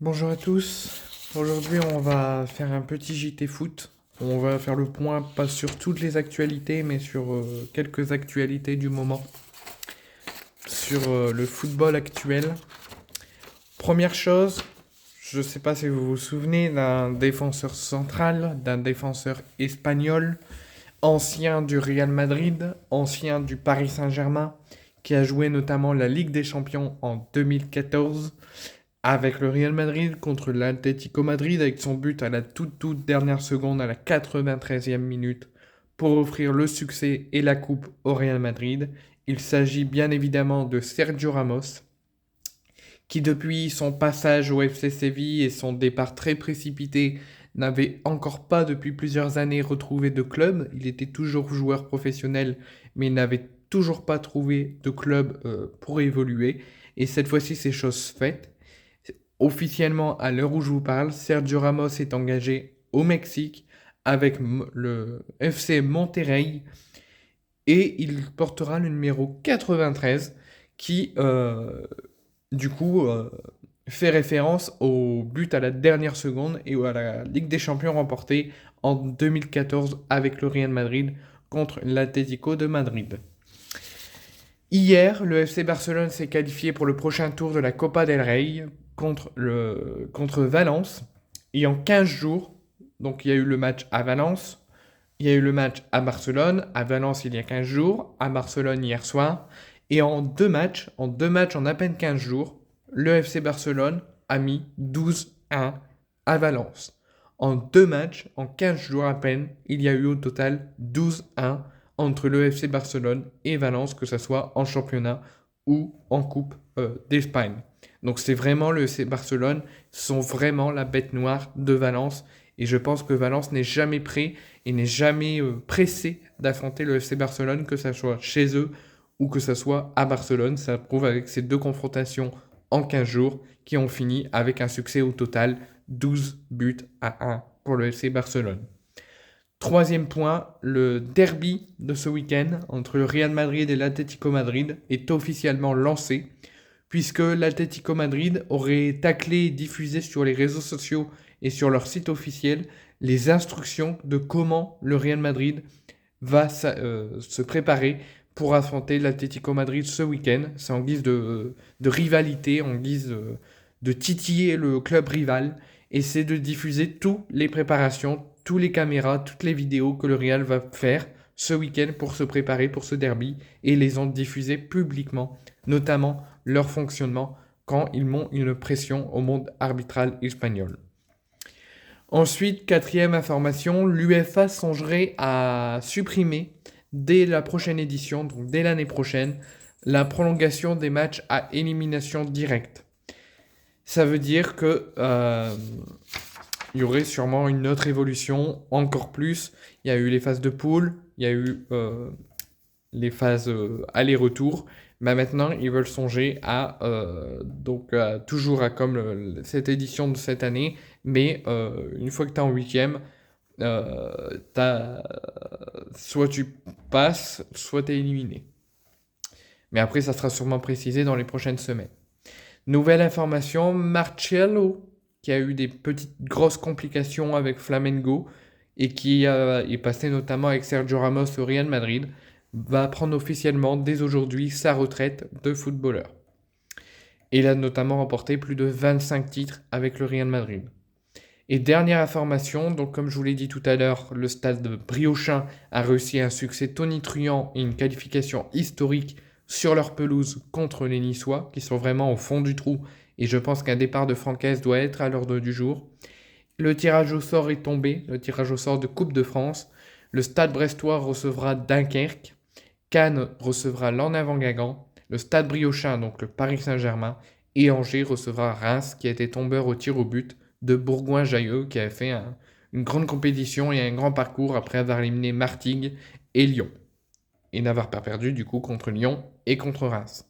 Bonjour à tous. Aujourd'hui, on va faire un petit JT foot. On va faire le point, pas sur toutes les actualités, mais sur quelques actualités du moment. Sur le football actuel. Première chose, je ne sais pas si vous vous souvenez d'un défenseur central, d'un défenseur espagnol, ancien du Real Madrid, ancien du Paris Saint-Germain, qui a joué notamment la Ligue des Champions en 2014 avec le Real Madrid contre l'Atlético Madrid avec son but à la toute dernière seconde à la 93e minute pour offrir le succès et la coupe au Real Madrid. Il s'agit bien évidemment de Sergio Ramos qui depuis son passage au FC Séville et son départ très précipité n'avait encore pas depuis plusieurs années retrouvé de club. Il était toujours joueur professionnel mais il n'avait toujours pas trouvé de club pour évoluer. Et cette fois-ci c'est chose faite. Officiellement, à l'heure où je vous parle, Sergio Ramos est engagé au Mexique avec le FC Monterrey et il portera le numéro 93 qui, du coup, fait référence au but à la dernière seconde et à la Ligue des Champions remportée en 2014 avec le Real Madrid contre l'Atlético de Madrid. Hier, le FC Barcelone s'est qualifié pour le prochain tour de la Copa del Rey contre Valence. Et en 15 jours, donc il y a eu le match à Valence, il y a eu le match à Barcelone, à Valence il y a 15 jours, à Barcelone hier soir. Et en deux matchs en à peine 15 jours, le FC Barcelone a mis 12-1 à Valence. En deux matchs, en 15 jours à peine, il y a eu au total 12-1 entre le FC Barcelone et Valence, que ce soit en championnat ou en Coupe d'Espagne. Donc c'est vraiment le FC Barcelone, sont vraiment la bête noire de Valence. Et je pense que Valence n'est jamais prêt et n'est jamais pressé d'affronter le FC Barcelone, que ce soit chez eux ou que ce soit à Barcelone. Ça prouve avec ces deux confrontations en 15 jours qui ont fini avec un succès au total 12-1 pour le FC Barcelone. Troisième point, le derby de ce week-end entre le Real Madrid et l'Atlético Madrid est officiellement lancé, puisque l'Atlético Madrid aurait taclé et diffusé sur les réseaux sociaux et sur leur site officiel les instructions de comment le Real Madrid va se préparer pour affronter l'Atlético Madrid ce week-end. C'est en guise de rivalité, en guise de titiller le club rival, et c'est de diffuser toutes les préparations, toutes les caméras, toutes les vidéos que le Real va faire ce week-end pour se préparer pour ce derby, et les ont diffusées publiquement, notamment leur fonctionnement quand ils montent une pression au monde arbitral espagnol. Ensuite, quatrième information, l'UEFA songerait à supprimer dès la prochaine édition, donc dès l'année prochaine, la prolongation des matchs à élimination directe. Ça veut dire que il y aurait sûrement une autre évolution, encore plus. Il y a eu les phases de poule, il y a eu les phases aller-retour. Mais maintenant, ils veulent songer à toujours à comme cette édition de cette année, mais une fois que tu es en huitième, soit tu passes, soit tu es éliminé. Mais après, ça sera sûrement précisé dans les prochaines semaines. Nouvelle information, Marcello, qui a eu des petites grosses complications avec Flamengo et qui est passé notamment avec Sergio Ramos au Real Madrid, va prendre officiellement dès aujourd'hui sa retraite de footballeur. Et il a notamment remporté plus de 25 titres avec le Real Madrid. Et dernière information, donc comme je vous l'ai dit tout à l'heure, le stade de Briochin a réussi un succès tonitruant et une qualification historique sur leur pelouse contre les Niçois, qui sont vraiment au fond du trou, et je pense qu'un départ de Francaise doit être à l'ordre du jour. Le tirage au sort est tombé, le tirage au sort de Coupe de France. Le Stade Brestois recevra Dunkerque, Cannes recevra l'En-Avant-Guingamp, le Stade Briochin, donc le Paris Saint-Germain, et Angers recevra Reims, qui a été tombeur au tir au but de Bourgoin-Jallieu, qui a fait une grande compétition et un grand parcours après avoir éliminé Martigues et Lyon. Et n'avoir pas perdu du coup contre Lyon et contre Reims.